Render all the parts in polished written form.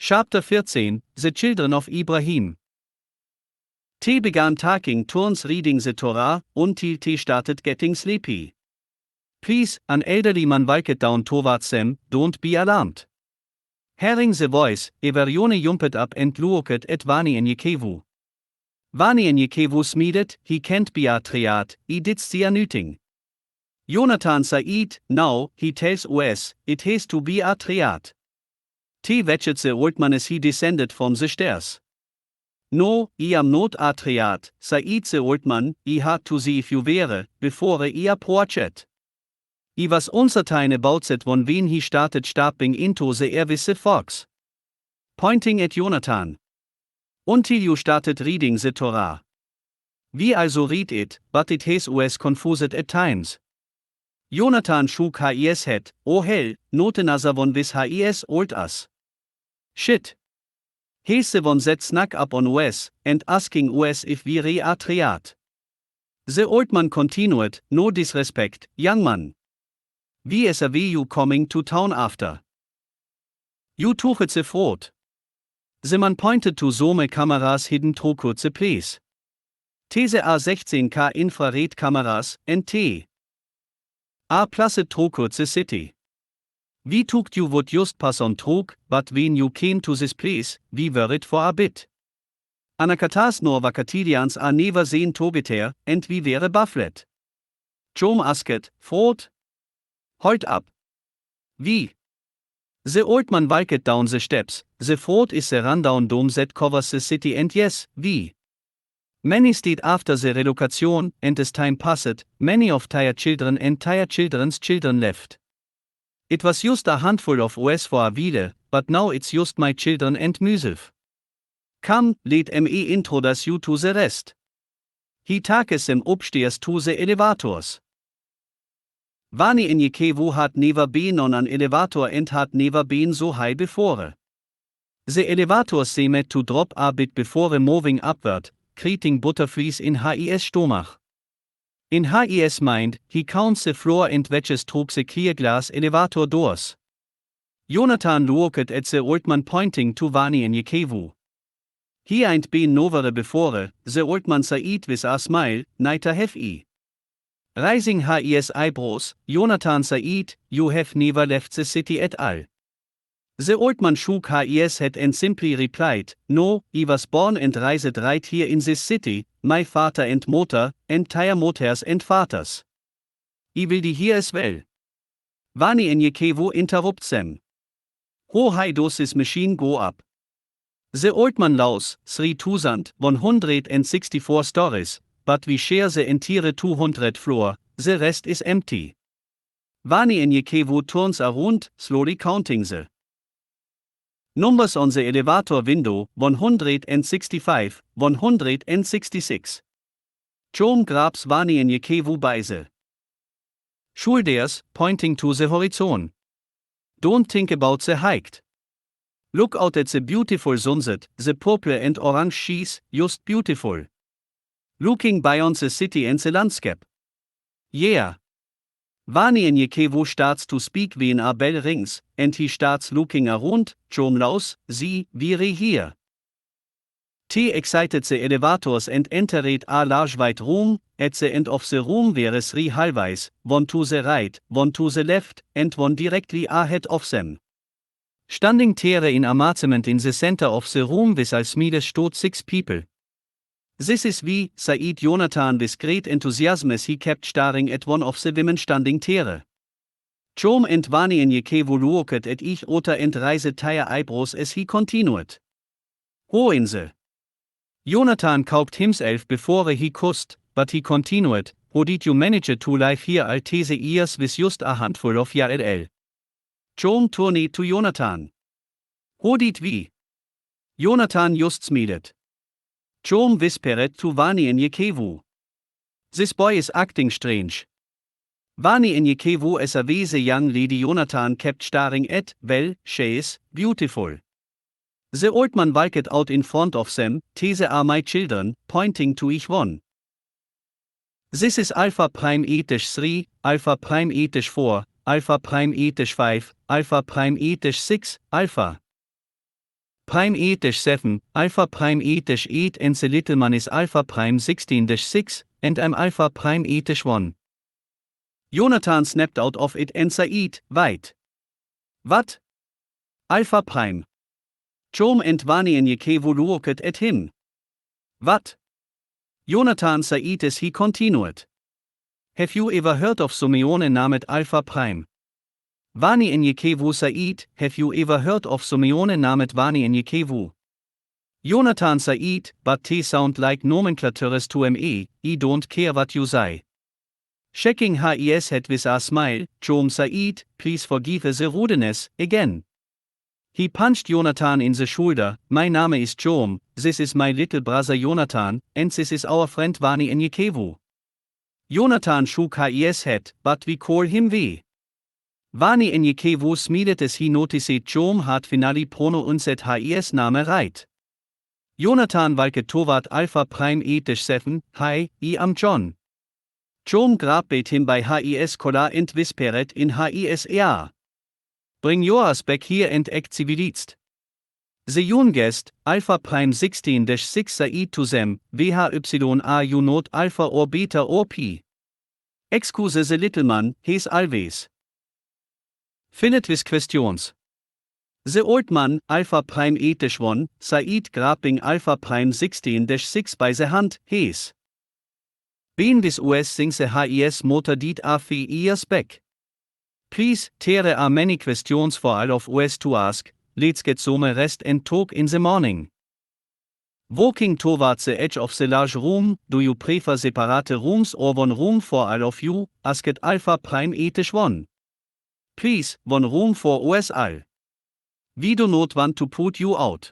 Chapter 14, The Children of Ibrahim. T began taking turns reading the Torah, until T started getting sleepy. Please, an elderly man walked down towards them, don't be alarmed. Hearing the voice, Everyone jumped up and looked at Vani en Jekevu. Vani en Jekevu smiled, he can't be a triad, he did see a nyting. Jonathan said, now, he tells us, it has to be a triad. T watched the old man as he descended from the stairs. No, I am not a triad, said the old man, I had to see if you were, before I approached. I was uncertain about that one when he started stepping into the air with the fox. Pointing at Jonathan. Until you started reading the Torah. We also read it, but it has us confused at times. Jonathan shook his head, oh hell, not another one with his old us. Shit. He's the one that snuck up on us, and asking us if we're a triad. The old man continued, no disrespect, young man. Wie is you coming to town after? You took the fraud. The man pointed to some cameras hidden throughout the place. These are 16K infrared cameras, and T. A placed throughout the city. We took you what just pass on through, but when you came to this place, we worried for a bit. Anakatas nor vakatilians are never seen tobiter, and we were baffled. Jom asked, fraud? Hold up. Wie? The old man walked down the steps, the fraud is the rundown dome that covers the city, and yes, we. Many stayed after the relocation, and as time passed, many of their children and their children's children left. It was just a handful of us for a while, but now it's just my children and myself. Come, let me introduce you to the rest. He takes them upstairs to the elevators. Vani en Jekevu had never been on an elevator and had never been so high before. The elevators seemed to drop a bit before moving upward, creating butterflies in his stomach. In his mind, he counts the floor and watches through the clear glass elevator doors. Jonathan looked at the old man pointing to Vani en Jekevu. He ain't been nowhere before, the old man said with a smile, neither have I. Raising his eyebrows, Jonathan said, you have never left the city at all. The old man shook his head and simply replied, no, I was born and raised right here in this city, my father and mother, entire mothers and fathers. I will die here as well. Vani en Jekevu interrupts them. How high does this machine go up? The old man lows, 3,164 stories, but we share the entire 200 floor, the rest is empty. Vani en Jekevu turns around, slowly counting the numbers on the elevator window, 165, 166. Jom grabs Vani en Jekevu by the shoulders, pointing to the horizon. Don't think about the height. Look out at the beautiful sunset, the purple and orange sheets, just beautiful. Looking beyond the city and the landscape. Yeah. Vani en Jekevu starts to speak when a bell rings, and he starts looking around, Jom laus, see, we're here. T exited the elevators and entered a large white room. At the end of the room were 3 hallways, one to the right, one to the left, and one directly ahead of them. Standing there in amazement in the center of the room with a smile stood 6 people. This is we, said Jonathan with great enthusiasm as he kept staring at one of the women standing there. Jom and Vani en Jekevu looked at each other and raised their eyebrows as he continued. Wo in the? Jonathan caught himself before he cussed, but he continued, how did you manage to live here all these years with just a handful of JLL? Jom turned to Jonathan. How did we? Jonathan just smiled. Jom whispered to Vani en Jekevu. This boy is acting strange. Vani en Jekevu as a wise young lady Jonathan kept staring at, well, she's beautiful. The old man walked out in front of them, these are my children, pointing to each one. This is Alpha Prime Etish 3, Alpha Prime Etish 4, Alpha Prime Etish 5, Alpha Prime Etish 6, Alpha. prime 8-7, alpha prime 8-8 and the little man is alpha prime 16-6, and I'm alpha prime 8-1. Jonathan snapped out of it and Said, wait. What? Alpha prime. Jom and Vani en Yekevu looked at him. What? Jonathan Said as he continued. Have you ever heard of Simeone named Alpha prime? Vani en Yekevu Said, have you ever heard of Simeone named Vani en Yekevu? Jonathan Said, but they sound like nomenclatures to me, I don't care what you say. Shaking his head with a smile, Jom Said, please forgive the rudeness, again. He punched Jonathan in the shoulder. My name is Jom, this is my little brother Jonathan, and this is our friend Vani en Yekevu. Jonathan shook his head, but we call him V. Vani en Yekevu smiled as he noticed Jom had finally pronounced his name right. Jonathan walked toward Alpha Prime 8-7, hi, I am John. Jom grabbed him by his collar and whispered in his ear. Bring yours back here and act civilized. The young guest, Alpha Prime 16-6 Said to them, VHY are you not Alpha or Beta or P? Excuse the little man, he's always filled with questions. The old man, Alpha Prime 8-1, Said grabbing Alpha Prime 16-6 by the hand, he's been with us since the his motor did a few years back. Please, there are many questions for all of us to ask, let's get some rest and talk in the morning. Walking towards the edge of the large room, do you prefer separate rooms or one room for all of you? Asked Alpha Prime 8-1. Please, one room for us all. We do not want to put you out.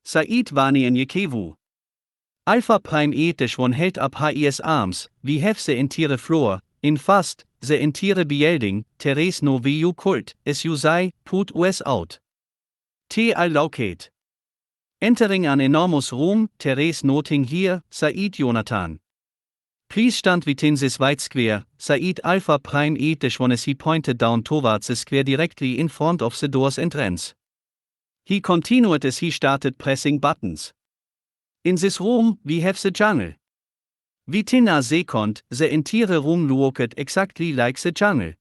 Said Vani en Yekevu. Alpha Prime 8-1 held up his arms, we have the entire floor, in fast, the entire building, there is no way you could, as you say, put us out. I locate. Entering an enormous room, there is nothing here, Said Jonathan. Please stand within this white square, Said Alpha Prime 8-1 as he pointed down towards the square directly in front of the door's entrance. He continued as he started pressing buttons. In this room, we have the jungle. Within a second, the entire room looked exactly like the jungle.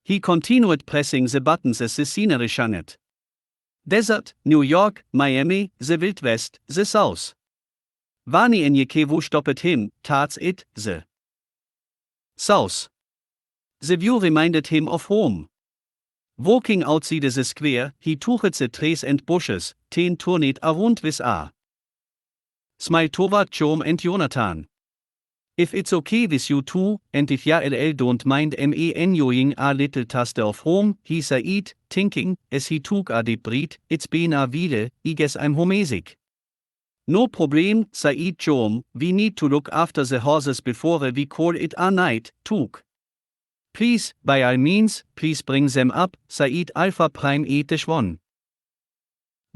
He continued pressing the buttons as the scenery changed. Desert, New York, Miami, the Wild West, the South. Vani en Yekevu stopped him, towards it, the South. The view reminded him of home. Walking outside the square, he toured the trees and bushes, turned around with a smile toward Jom and Jonathan. If it's okay with you two, and if y'all don't mind me enjoying a little taste of home, he said, thinking, as he took a deep breath, it's been a while, I guess I'm homesick. No problem, said Jom, we need to look after the horses before we call it a night, took. Please, by all means, please bring them up, said Alpha Prime 8-1.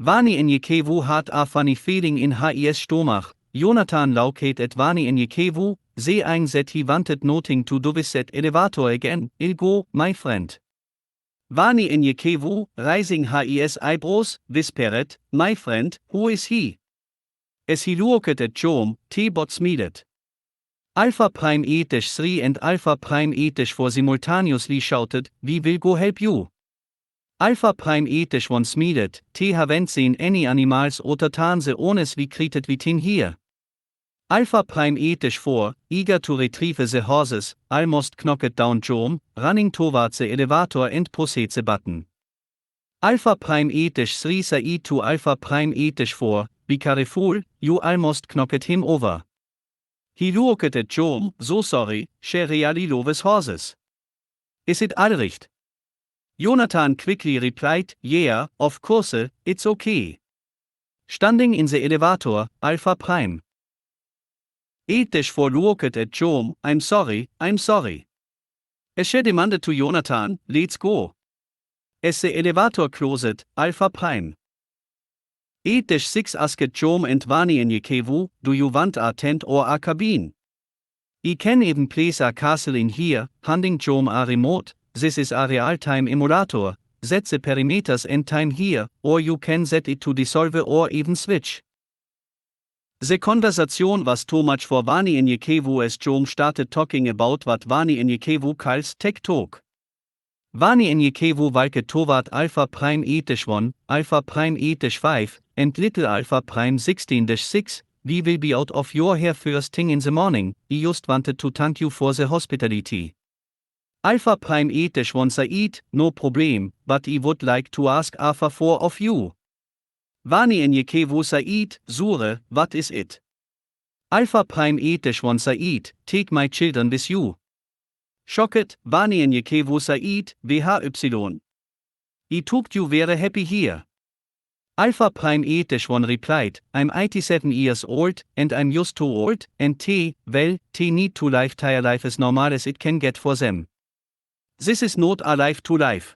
Vani en Yekevu had a funny feeling in his stomach. Jonathan looked at Vani en Yekevu, saying that he wanted nothing to do with that elevator again. I'll go, my friend. Vani en Yekevu, raising his eyebrows, whispered, my friend, who is he? As he looked at Jom, T-Bot smiled. Alpha Prime 8-3 and Alpha Prime 8-4 simultaneously shouted, we will go help you. Alpha Prime 8-1 smiled, haven't seen any animals oder tanze ohnes wie created within here. Alpha Prime 8-4, eager to retrieve the horses, almost knocked down Jom, running towards the elevator and pushed the button. Alpha Prime 8-3 said to Alpha Prime 8-4, be careful, you almost knocked him over. He looked at Jom, so sorry, she really loves horses. Is it all right? Jonathan quickly replied, yeah, of course, it's okay. Standing in the elevator, Alpha Prime 8-4 looked at Jom, I'm sorry. As she demanded to Jonathan, let's go. As the elevator closed, Alpha Prime 8-6 asked Jom and Vani en Yekevu, do you want a tent or a cabin? I can even place a castle in here, handing Jom a remote, this is a real-time emulator, set the parameters and time here, or you can set it to dissolve or even switch. The conversation was too much for Vani and Yekevu as Jom started talking about what Vani and Yekevu calls tech talk. Vani and Yekevu walked toward Alpha Prime 8-1, Alpha Prime 8-5, and Little Alpha Prime 16-6. We will be out of your hair first thing in the morning. I just wanted to thank you for the hospitality. Alpha Prime 8-1 Said, no problem, but I would like to ask Alpha 4 of you. Vani and Yekevu Said, Sure, what is it? Alpha Prime 8-1 Said, take my children with you. Shocked, Vani and Yekevu Said, BR14. I thought you were happy here. Alpha Prime 8-1 replied, I'm 87 years old, and I'm just too old, and well, need to live their life as normal as it can get for them. This is not a life to life.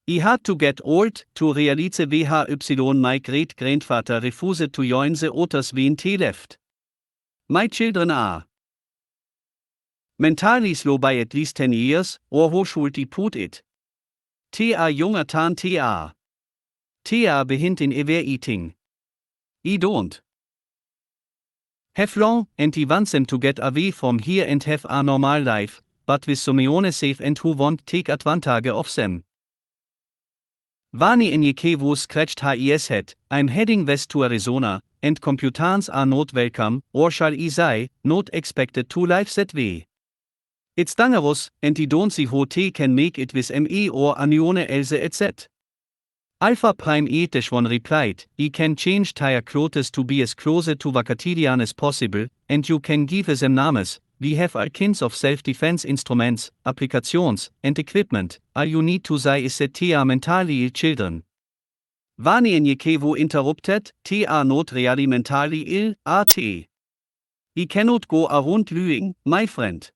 I had to get old to realize BR14. My great-grandfather refused to join the others when he left. My children are mentally slow by at least 10 years, or how should I put it? Junger tan behint in overeating. I don't have long, and I want them to get away from here and have a normal life, but with someone safe and who won't take advantage of them. Vani and Yekevu scratched his head. I'm heading west to Arizona, and computers are not welcome, or shall I say, not expected to live that way. It's dangerous, and I don't see how they can make it with me or anyone else etc. Alpha Prime 8-1 replied, I can change their clothes to be as close to Vakatilian as possible, and you can give them names. We have all kinds of self-defense instruments, applications, and equipment. All you need to say is that they are mentally ill children. Vani and Yekevu interrupted, they are not really mentally ill, are they? I cannot go around lying, my friend.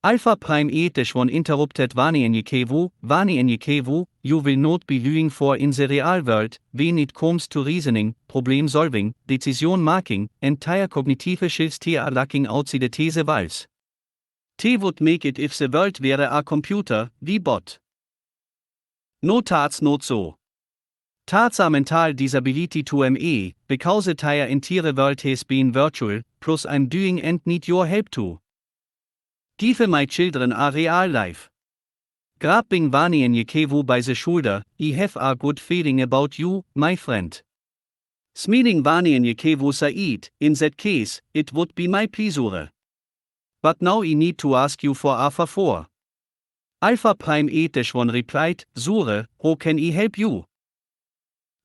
Alpha Prime 8-1 interrupted Vani and Yekevu, you will not be lying for in the real world, when it comes to reasoning, problem solving, decision making, and their cognitive skills they are lacking outside the walls. They would make it if the world were a computer, we bot. No, that's not so. That's a mental disability to me, because the entire entire world has been virtual, plus I'm doing and need your help too. Give my children a real life. Grabbing Vani and Yekevu by the shoulder, I have a good feeling about you, my friend. Smiling Vani and Yekevu Said, in that case, it would be my pleasure. But now I need to ask you for Alpha 4. Alpha Prime 8-1 replied, Sure, how can I help you?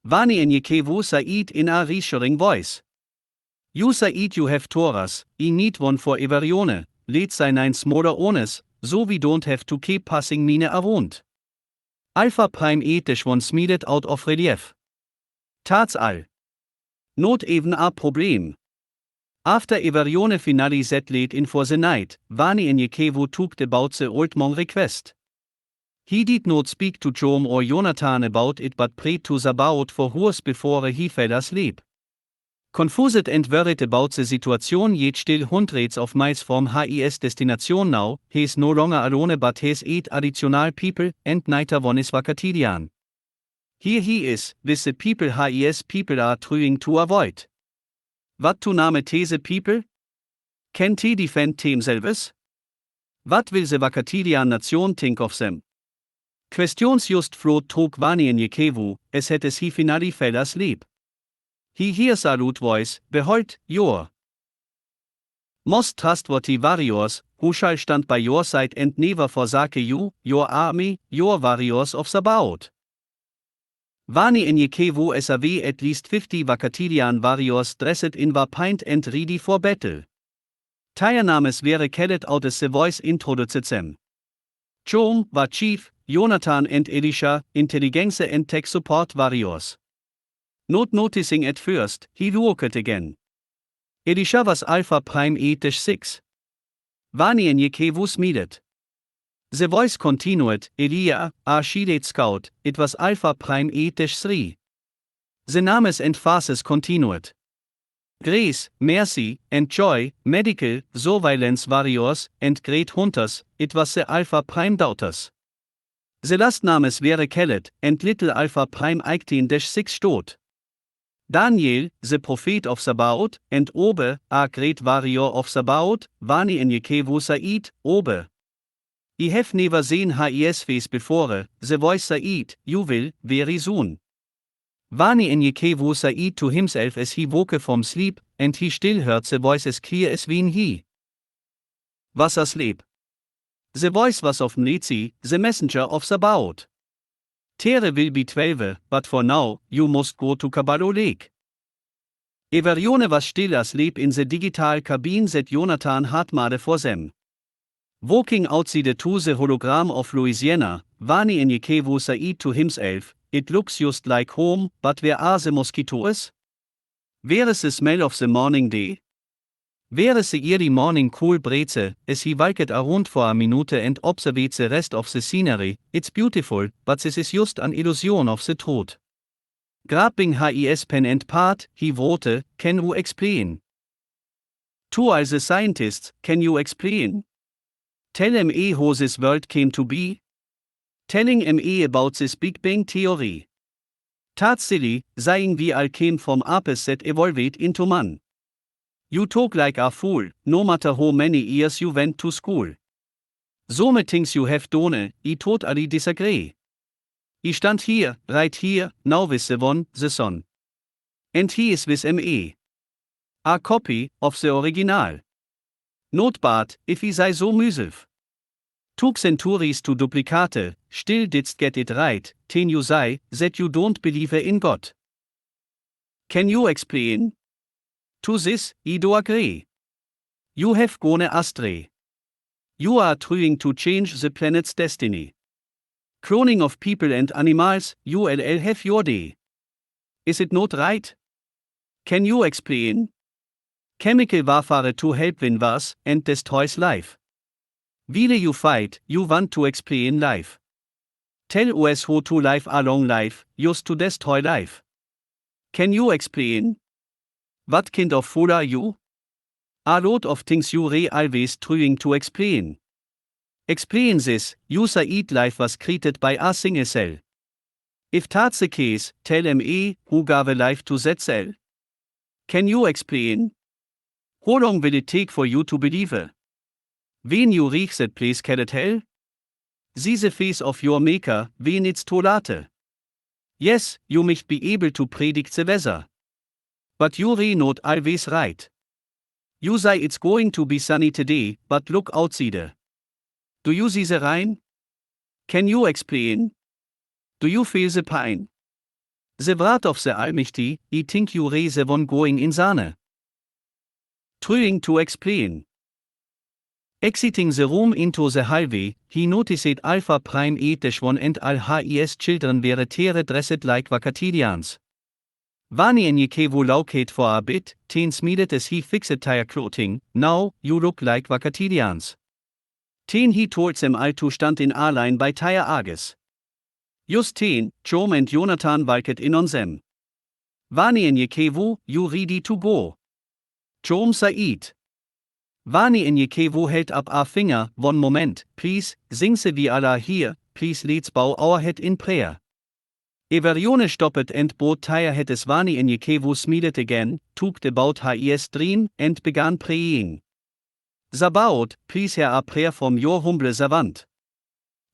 Vani and Yekevu Said in a reassuring voice. You Said you have Taurus, I need one for everyone. Let's say 9 smaller ones, so we don't have to keep passing mine around. Alpha Prime 8-1 smiled out of relief. That's all. Not even a problem. After everyone finally settled in for the night, Vani and Yekevu talked about the old man request. He did not speak to Jom or Jonathan about it but prayed to Sabaoth for hours before he fell asleep. Confused and worried about the situation yet still hundreds of miles from his destination now, he is no longer alone but has 8 additional people, and neither one is Vakatilian. Here he is, with the people his people are trying to avoid. What to name the people? Can they defend themselves? What will the Vakatilian nation think of them? Questions just flowed through Vani and Yekevu, as he finally fell asleep. He hears a loud voice, Behold, your most trustworthy warriors, who shall stand by your side and never forsake you, your army, your warriors of Sabaoth. Vani and Yekevu SAV at least 50 Vakatilian warriors dressed in war paint and ready for battle. Their names were called out as the voice introduced them. Jom war chief, Jonathan and Elisha, intelligence and tech support warriors. Not noticing at first, he looked again. Elisha was Alpha Prime 8-6. Vani and Yekevu smiled. The voice continued, Elia, a shielded scout, it was Alpha Prime 8-3. The names and faces continued. Grace, mercy, and joy, medical, surveillance warriors, and great hunters, it was the Alpha Prime daughters. The last names wäre kellet, and little Alpha Prime 18-6 stot. Daniel, the prophet of Sabaoth, and Obe, a great warrior of Sabaoth, Vani in Yekevu Said, Obe. I have never seen his face before, the voice Said, you will, very soon. Vani in Yekevu Said to himself as he woke from sleep, and he still heard the voice as clear as when he was asleep. The voice was of Mnetzi, the messenger of Sabaoth. Tere will be 12, but for now, you must go to Kabalo Lake. Everione was still asleep in the digital cabin that Jonathan had made for them. Walking outside to the hologram of Louisiana, Vani in Yekevu Said to himself, it looks just like home, but where are the mosquitoes? Where is the smell of the morning day? Where is the eerie morning cool breeze, as he walked around for a minute and observed the rest of the scenery? It's beautiful, but this is just an illusion of the truth. Grabbing his pen and pad, he wrote, can you explain? To all the scientists, can you explain? Tell me how this world came to be. Telling me about this Big Bang theory. Tatsächlich, saying we all came from apes that evolved into man. You talk like a fool, no matter how many years you went to school. So many things you have done, I totally disagree. I stand here, right here, now with the one, the son. And he is with me. A copy of the original. Not bad, if I say so myself. Took centuries to duplicate, still didst get it right, then you say that you don't believe in God. Can you explain? To this, I do agree. You have gone astray. You are trying to change the planet's destiny. Cloning of people and animals, you have your day. Is it not right? Can you explain? Chemical warfare to help win wars and destroys life. While you fight, you want to explain life. Tell us how to live a long life, just to destroy life. Can you explain? What kind of fool are you? A lot of things you always trying to explain. Explain this, you say life was created by a single cell. If that's the case, tell me, who gave life to that cell? Can you explain? How long will it take for you to believe? When you reach that place called hell? See the face of your maker, when it's too late. Yes, you might be able to predict the weather. But you're not always right. You say it's going to be sunny today, but look outside. Do you see the rain? Can you explain? Do you feel the pain? The wrath of the Almighty, I think you're the one going insane. Trying to explain. Exiting the room into the hallway, he noticed Alpha Prime 8-1 and all his children were dressed like Vakatilians. Vani in Yekevu located for a bit, then smiled as he fixed their clothing. Now, you look like Vakatilians. Then he told them all to stand in a line by their ages. Just then, Jom and Jonathan walked in on them. Vani in Yekevu, you ready to go? Jom Said. Vani in Yekevu held up a finger. One moment, please, sing we Allah here, please let's bow our head in prayer. Everione stopped and both their heads. Vani in Yekevu smiled again, talked about his dream, and began praying. Sabaoth, please hear a prayer from your humble servant.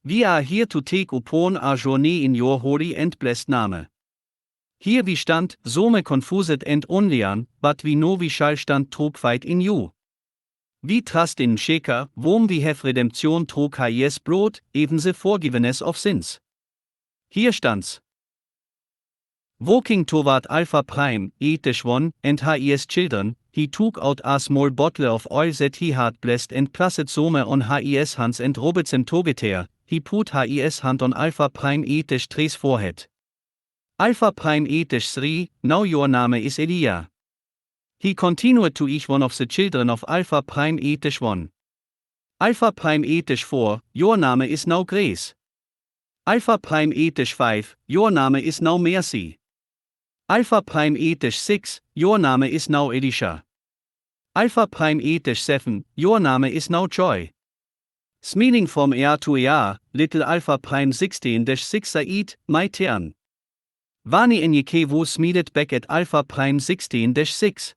We are here to take upon our journey in your holy and blessed name. Here we stand, some confused and unlearned, but we know we shall stand true in you. We trust in Shaker, whom we have redemption through his blood, even the forgiveness of sins. Hier stands. Walking toward Alpha Prime 8-1 and his children, he took out a small bottle of oil that he had blessed and placed some on his hands and rubbed them together. He put his hand on Alpha Prime 8-3's forehead. Alpha Prime 8-3, now your name is Elia. He continued to each one of the children of Alpha Prime 8-1. Alpha Prime 8-4, your name is now Grace. Alpha Prime 8-5, your name is now Mercy. Alpha Prime 8-6, your name is now Elisha. Alpha Prime 8-7, your name is now Joy. Smiling from air to air, little Alpha Prime 16-6 Said, my turn. Vani Enyekevu smiled back at Alpha Prime 16-6.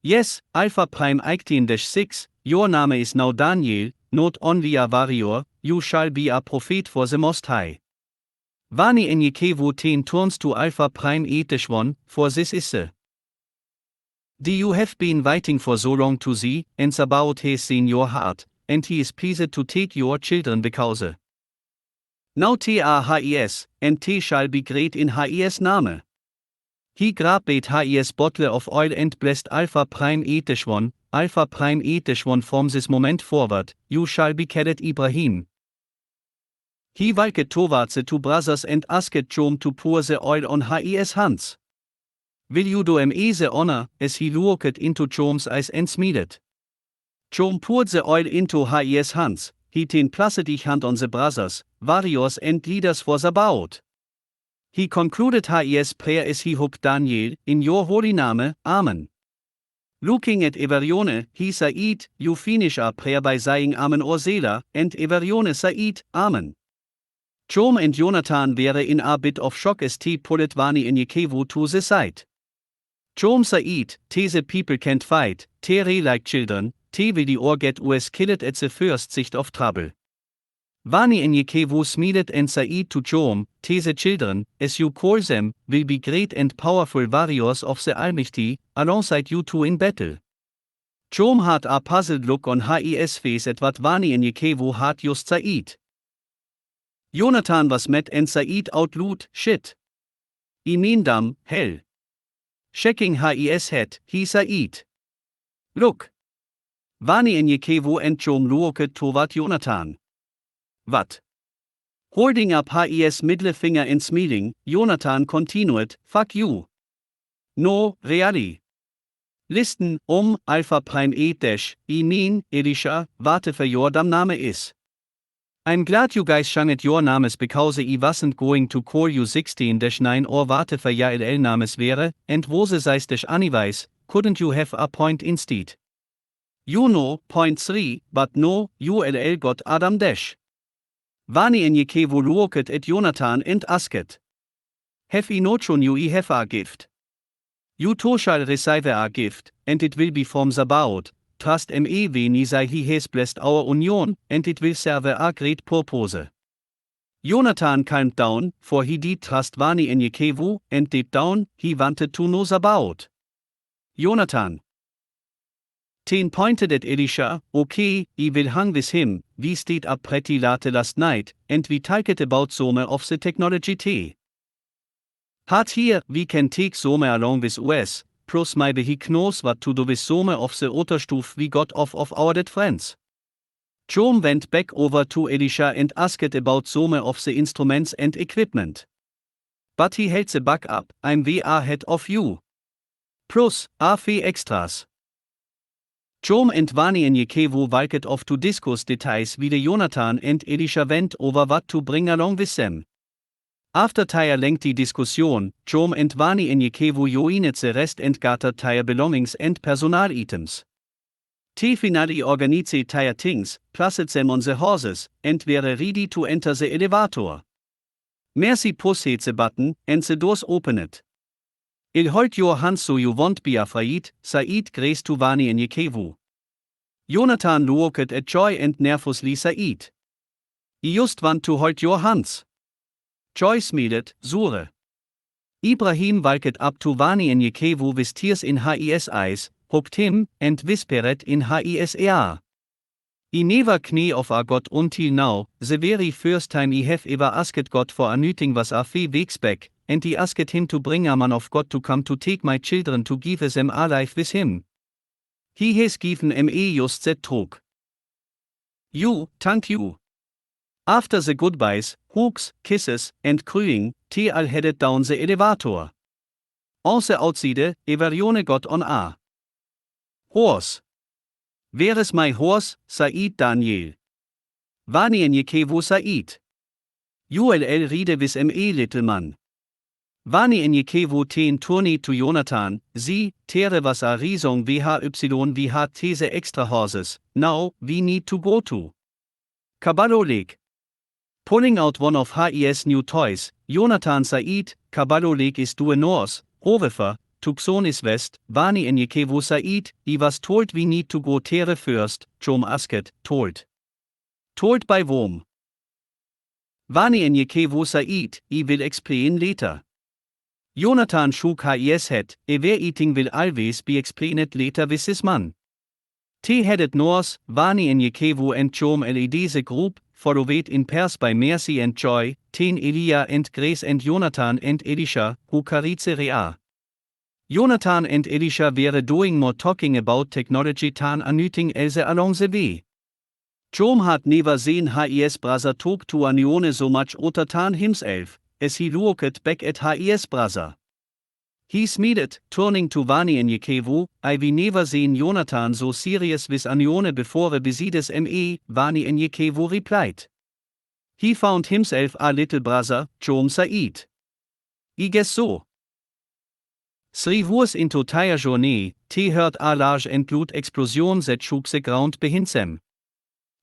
Yes, Alpha Prime 18-6, your name is now Daniel, not only a warrior, you shall be a prophet for the Most High. Vani Enyekevu 10 turns to Alpha Prime 8-1, for this is the D you have been waiting for so long to see, and Sabaoth has seen your heart, and he is pleased to take your children because now te are his, and te shall be great in his name. He grabbed his bottle of oil and blessed Alpha Prime 8-1, Alpha Prime 8-1 from this moment forward, you shall be called Ibrahim. He walked towards the two brothers and asked Jom to pour the oil on his hands. Will you do me the honor, as he looked into Jom's eyes and smiled. Jom poured the oil into his hands, he then placed his hand on the brothers, warriors and leaders for Sabaoth. He concluded his prayer as he hoped Daniel, in your holy name, Amen. Looking at Evarione, he said, you finish our prayer by saying Amen or Selah, and Evarione said, Amen. Jom and Jonathan were in a bit of shock as te pulled Vani Enyekevu to the side. Jom said, te the people can't fight, te re like children, te will the or get us killed at the first sight of trouble. Vani Enyekevu smiled and said to Jom, te the children, as you call them, will be great and powerful warriors of the Almighty, alongside you two in battle. Jom had a puzzled look on his face at what Vani Enyekevu had just said. Jonathan was mad and said out loud, shit. I mean damn, hell. Shaking his head, he said. Look. Vani Enyekevu and Jom looked toward Jonathan. What? Holding up his middle finger and smiling, Jonathan continued, fuck you. No, really. Listen, Alpha Prime 8-, I mean, Elisha, warte für your damn name is. I'm glad you guys changed your names because I wasn't going to call you 16-9 or warte für ja LL names wäre, and wo se seist anyways, couldn't you have a point instead? You know, point 3, but no, you LL got Adam dash. Vani Enyekevu looked at Jonathan and asked. Have I not shown you I have a gift? You too shall receive a gift, and it will be from Sabaoth. Trust me when I say he has blessed our union, and it will serve a great purpose. Jonathan calmed down, for he did trust Vani Enyekevu, and deep down, he wanted to know Sabaoth. Jonathan. Ten pointed at Elisha, okay, I will hang with him, we stayed up pretty late last night, and we talked about some of the technology too. Hard here, we can take some along with us, plus maybe he knows what to do with some of the other stuff we got off of our dead friends. Jom went back over to Elisha and asked about some of the instruments and equipment. But he held the back up, I'm way ahead of you. Plus, a few extras. Jom and Vani Enyekevu walked off to discuss details with Jonathan and Elisha went over what to bring along with them. After their lengthy discussion, Jom and Vani Enyekevu joined the rest and gathered their belongings and personal items. They finally organized their things, placed them on the horses, and were ready to enter the elevator. Mercy pushed the button, and the doors opened. I'll hold your hands so you won't be afraid, said Grace to Vani Enyekevu. Jonathan looked at Joy and nervously said. I just want to hold your hands. Joy smiled, sure. Ibrahim walked up to Vani Enyekevu with tears in his eyes, hugged him, and whispered in his ear. I never knew of a God until now, the very first time I have ever asked God for anything was a few weeks back, and I asked him to bring a man of God to come to take my children to give them a life with him. He has given me just that talk. You, thank you. After the goodbyes, hugs, kisses, and crying, they all headed down the elevator. On the outside, Evarione got on a horse. Where is my horse? Said Daniel. Vani Enyekevu said. ULL ride with me little man. Vani Enyekevu ten turned to Jonathan, sie, there was a reason why we had these extra horses, now we need to go to. Caballo Lake. Pulling out one of his new toys, Jonathan Said, Caballo Lake is due north, however, Tucson is west, Vani Enyekevo Said, he was told we need to go there first, Jom asked, told. Told by whom? Vani Enyekevo Said, he will explain later. Jonathan shook his head, everything will always be explained later with his man. T headed north, Vani Enyekevo and Jom led the group, followed in pairs by Mercy and Joy, Ten Elia and Grace and Jonathan and Elisha, who carried the rear. Jonathan and Elisha were doing more talking about technology than anything else along the way. Jom had never seen his brother talk to anyone so much other than himself, as he looked back at his brother. He smiled, turning to Vani Enyekevo, I've never seen Jonathan so serious with anyone before besides me, Vani Enyekevo replied. He found himself a little brother, Jom Said. I guess so. 3 hours into their journey, they heard a large and loud explosion that shook the ground behind them.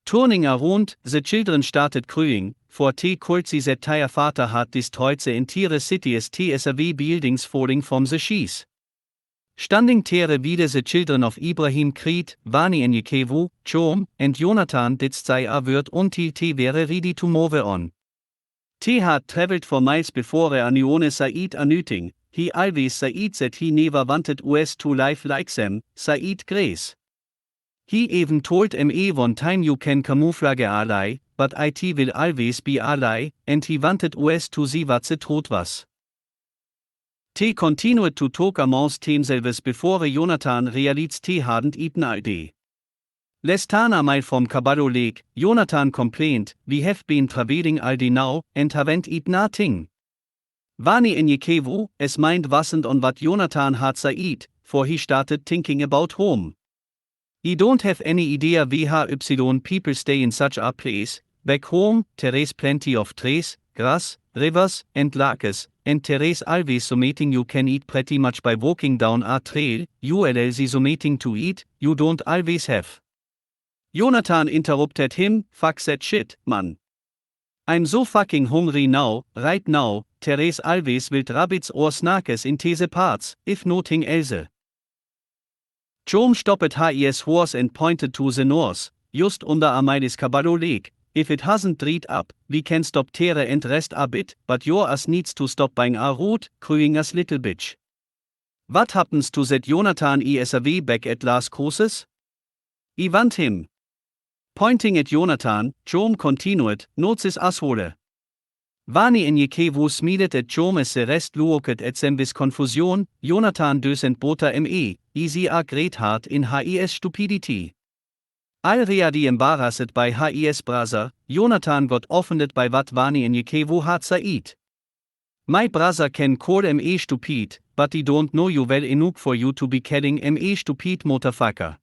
Turning around, the children started crying, for they could see that their father had destroyed the entire city as TSAV buildings falling from the skies. Standing there wieder the children of Ibrahim cried, Vani Enyekevo, Jom, and Jonathan did say a word until they were ready to move on. They had traveled for miles before anyone said anything. He always said that he never wanted us to live like them, said Grace. He even told me one time you can camouflage a lie, but it will always be a lie, and he wanted us to see what the truth was. They continued to talk amongst themselves before Jonathan realized they hadn't eaten all day. Less than a mile from Caballo Lake, Jonathan complained, we have been traveling all day now, and haven't eaten a thing. Vani Enyekevo, his mind wasn't on what Jonathan had said, for he started thinking about home. He don't have any idea why people stay in such a place. Back home, there's plenty of trees, grass, rivers, and lakes, and there's always something you can eat pretty much by walking down a trail. ULLC something to eat, you don't always have. Jonathan interrupted him, fuck that shit, man. I'm so fucking hungry now, right now, there's always wild rabbits or snakes in these parts, if nothing else. Jom stopped his horse and pointed to the north, just under a mile is Caballo Lake. If it hasn't dried up, we can stop there and rest a bit, but your ass needs to stop buying a road, crewing us little bitch. What happens to that Jonathan ESAV back at Las Cruces? I want him. Pointing at Jonathan, Jom continued, notes his asshole. Vani Enyekevo smiled at Jom as the rest looked at them with confusion. Jonathan doesn't bother me, easy a great heart in his stupidity. Already embarrassed by his brother, Jonathan got offended by what Vani Enyekevo had said. My brother can call me stupid, but he don't know you well enough for you to be calling me stupid motherfucker.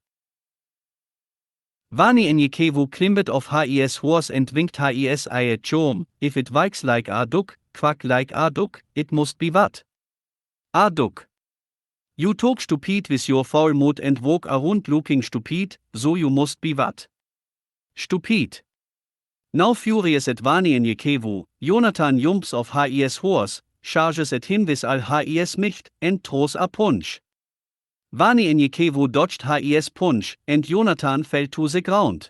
Vani Enyekevo climbed off his horse and winked his eye at Jom. If it walks like a duck, quack like a duck, it must be what? A duck. You talk stupid with your foul mouth and walk around looking stupid, so you must be what? Stupid. Now furious at Vani Enyekevo, Jonathan jumps off his horse, charges at him with all his might, and throws a punch. Vani Enyekevo dodged his punch, and Jonathan fell to the ground.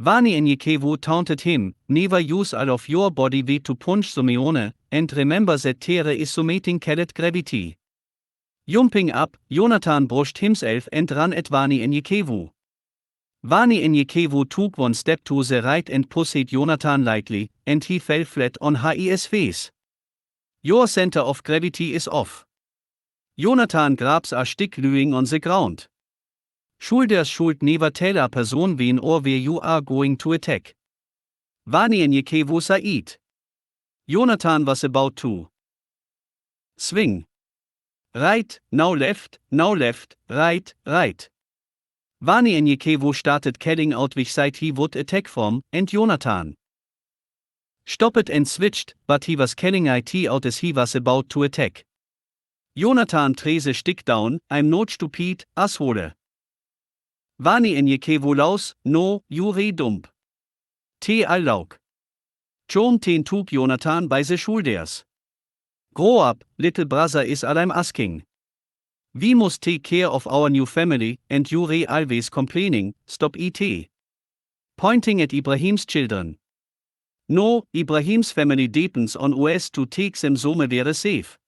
Vani Enyekevo taunted him, never use all of your body weight to punch someone, and remember that there is something called gravity. Jumping up, Jonathan brushed himself and ran at Vani Enyekevo. Vani Enyekevo took one step to the right and pushed Jonathan lightly, and he fell flat on his face. Your center of gravity is off. Jonathan grabs a stick lying on the ground. Shoulders should never tell a person when or where you are going to attack. Vani Enyekevo said. Jonathan was about to swing. Right, now left, right, right. Vani Enyekevo started calling out which side he would attack from, and Jonathan stopped and switched, but he was calling it out as he was about to attack. Jonathan threw the stick down, I'm not stupid, asshole. Vani Enyekevo laus, no, you re dump. Te allaug. Jom ten tug Jonathan by the shoulders. Grow up, little brother is all I'm asking. We must take care of our new family, and you re always complaining, stop it. Pointing at Ibrahims children. No, Ibrahims family depends on us to take them some very safe.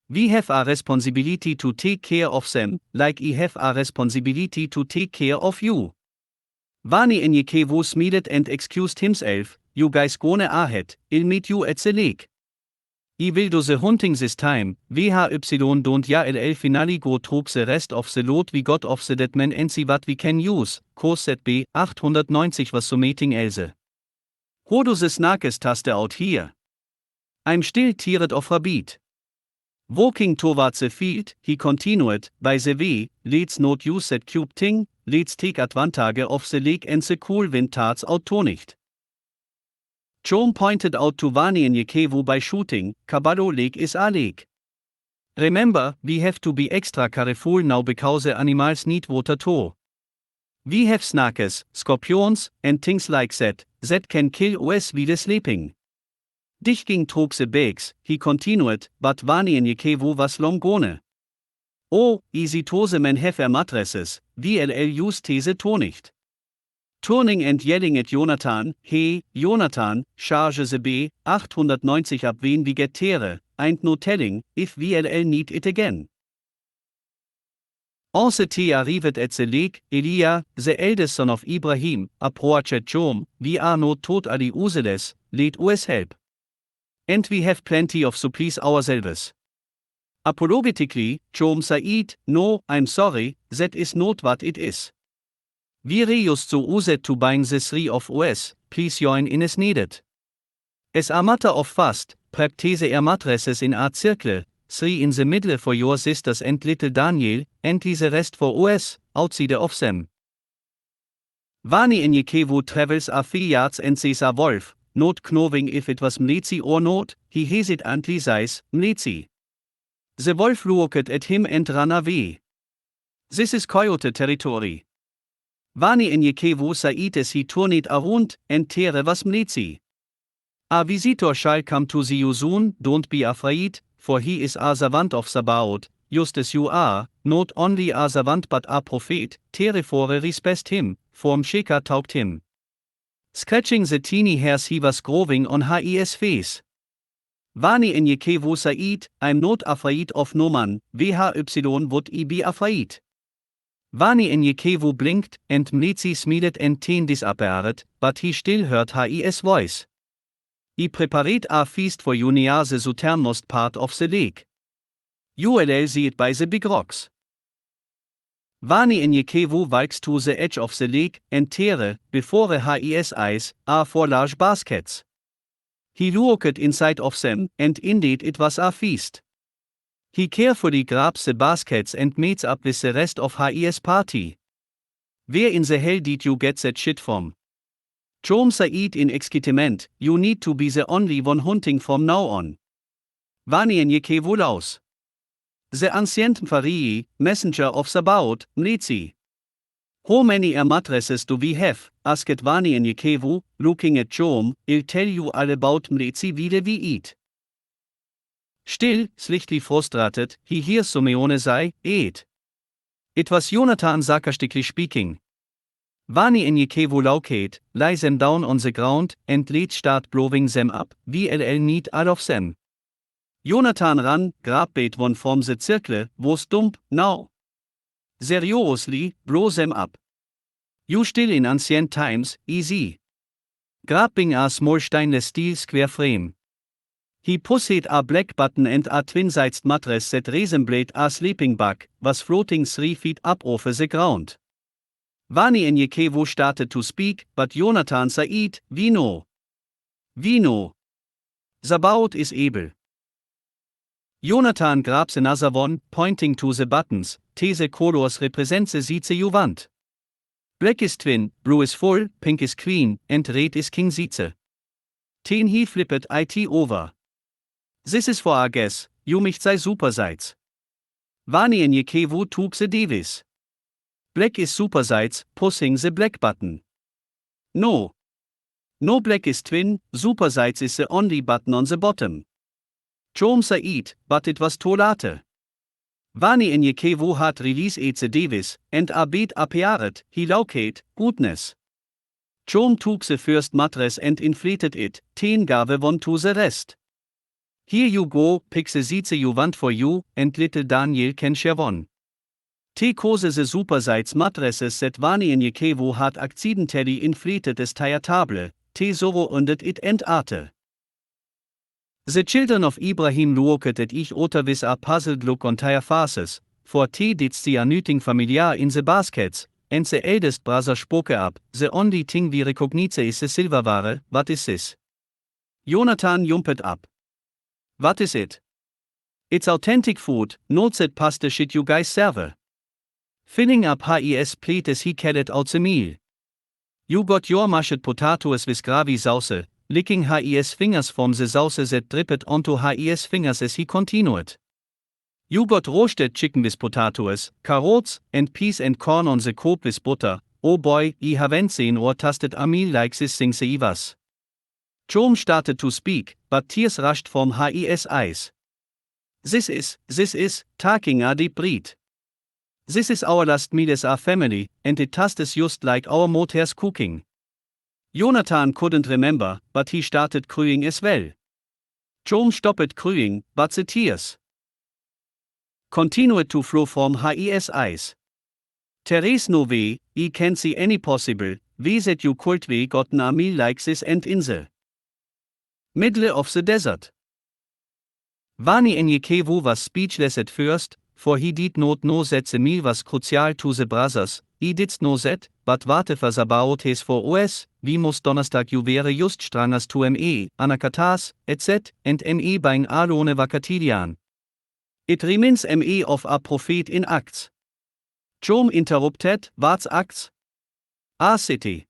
We have a responsibility to take care of them, like I have a responsibility to take care of you. Vani Enyekevo smiled and excused himself, you guys gone ahead, I'll meet you at the lake. I will do the hunting this time, VHY don't ya LL finally go troop the rest of the load we got of the dead men and see what we can use, Cashapp BR14 was summating Else. How do the snakes taste out here? I'm still tired of rabbit. Walking towards the field, he continued, by the way, let's not use that cube thing, let's take advantage of the lake and the cool wind tarts out tonight. Jom pointed out to Vani Enyekevo by shooting, Caballo Lake is a lake. Remember, we have to be extra careful now because the animals need water too. We have snakes, scorpions, and things like that can kill us while sleeping. Dichting trug the bags, he continued, but Vani Enyekevo was long gone. Oh, easy to the men have mattresses, VLL use the to nicht. Turning and yelling at Jonathan, hey, Jonathan, charge the BR14 ab wen we get tere, ain't no telling, if VLL need it again. On the day arrived at the lake, Elia, the eldest son of Ibrahim, approached Jom, we are not totally useless, let us help. And we have plenty of supplies ourselves. Apologetically, Jom said, no, I'm sorry, that is not what it is. We used so used to buying the three of us, please join in as needed. As a matter of fact, prep the mattresses in a circle, three in the middle for your sisters and little Daniel, and the rest for us, outside of them. Vani Enyekevo travels a few yards and sees a wolf, not knowing if it was Mlezi or not, he hesitantly says, Mlezi. The wolf looked at him and ran away. This is coyote territory. Vani Enyekevo said as he turned around, and tere was Mlezi. A visitor shall come to see you soon, don't be afraid, for he is a servant of Sabaoth, just as you are, not only a servant but a prophet, therefore respect him, form Sheka taugt him. Scratching the teeny hairs he was growing on his face. Vani Enyekevo said, I'm not afraid of no man, VHY would I be afraid. Vani Enyekevo blinked, and Mlezi smiled and ten disappeared, but he still heard his voice. I prepared a feast for you near the southernmost part of the lake. You will see it by the big rocks. Vani Enyekevo walks to the edge of the lake, and tere, before his eyes, are four large baskets. He looked inside of them, and indeed it was a feast. He carefully grabs the baskets and meets up with the rest of his party. Where in the hell did you get that shit from? Jom said in excitement, you need to be the only one hunting from now on. Vani Enyekevo laus. The ancient Farii, messenger of Sabaoth, Mlezi. How many mattresses do we have? Asked Vani Enyekevo, looking at Jom, I'll tell you all about Mlezi while we eat. Still, slightly frustrated, he hears Simeone say, eat. It was Jonathan sarcastically speaking. Vani Enyekevo located, lie them down on the ground, and let's start blowing them up, VLL need all of them. Jonathan ran, grabbed one from the circle, was dump, now. Seriously, blow them up. You still in ancient times, easy. Grabbing a small stainless steel square frame. He pushed a black button and a twin-sided mattress that resembled a sleeping bag, was floating 3 feet up off the ground. Vani Enyekevo started to speak, but Jonathan said, we know. We know. Sabaoth is able. Jonathan grabs another one, pointing to the buttons, the colors represent the seats you want. Black is twin, blue is full, pink is queen, and red is king seats. Ten he flipped it over. This is for our guess, you mich sei super sides. Vani Enyekevo took the Davis. Black is super sides, pushing the black button. No. No black is twin, super sides is the only button on the bottom. Chom Said, but it was too late. Vani en je kevo hat release etse Davis, and abet apearet, he lauket, goodness. Chom took the first mattress and inflated it, ten gave one to the rest. Here you go, pick the seats you want for you, and little Daniel can share one. Te kose the super sides mattresses that Vani en je kevo hat accidentally inflated es table, te soro undet it and ate. The children of Ibrahim looked at each other with a puzzled look on their faces, for te did the anything familiar in the baskets, and the eldest brother spoke up, the only thing we recognize is the silverware, what is this? Jonathan jumped up. What is it? It's authentic food, not that pasta shit you guys serve. Filling up his plate as he carried out the meal. You got your mashed potatoes with gravy sauce, licking his fingers from the sauce that dripped onto his fingers as he continued. You got roasted chicken with potatoes, carrots, and peas and corn on the cob with butter. Oh boy, I haven't seen or tasted a meal like this since I was. Chom started to speak, but tears rushed from his eyes. This is, taking a deep breath. This is our last meal as a family, and it tastes just like our mother's cooking. Jonathan couldn't remember, but he started crying as well. Chom stopped crying, but the tears continued to flow from his eyes. There is no way, I can't see any possible way that you could be gotten a meal like this and in the middle of the desert. Vani en je kevo was speechless at first, for he did not know that the meal was crucial to the brothers. He did know that, but what was about his for us, vi must Donnerstag ju wäre just strangers to anakatas, etc., and bein alone vakatilian. It remains of a prophet in Acts. Chom interrupted, what's Acts? A city.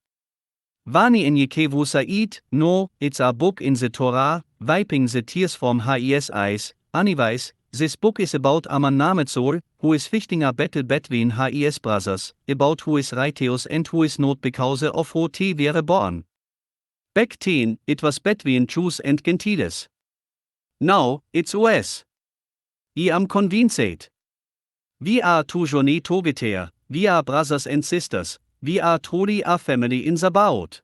Vani en je kevo Said, no, it's a book in the Torah, wiping the tears from his eyes. Anyways, this book is about a man named Saul, who is fighting a battle between his brothers, about who is righteous and who is not because of who he were born. Back then, it was between Jews and Gentiles. Now, it's us. I am convinced. We are two journeys together, we are brothers and sisters, we are truly a family in the boat.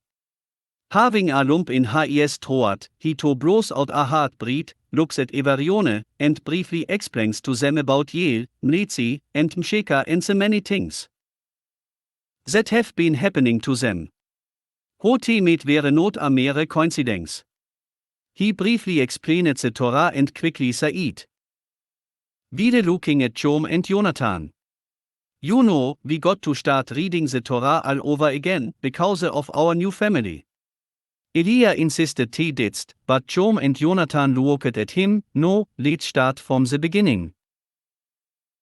Having a lump in his throat, he blows out a heartbeat, looks at Evarione, and briefly explains to them about Yale, Mlezi, and Msheka and the many things that have been happening to them. What he made were not a mere coincidence. He briefly explained the Torah and quickly Said. Wieder looking at Chom and Jonathan. You know, we got to start reading the Torah all over again, because of our new family. Elia insisted he didst, but Chom and Jonathan looked at him, no, let's start from the beginning.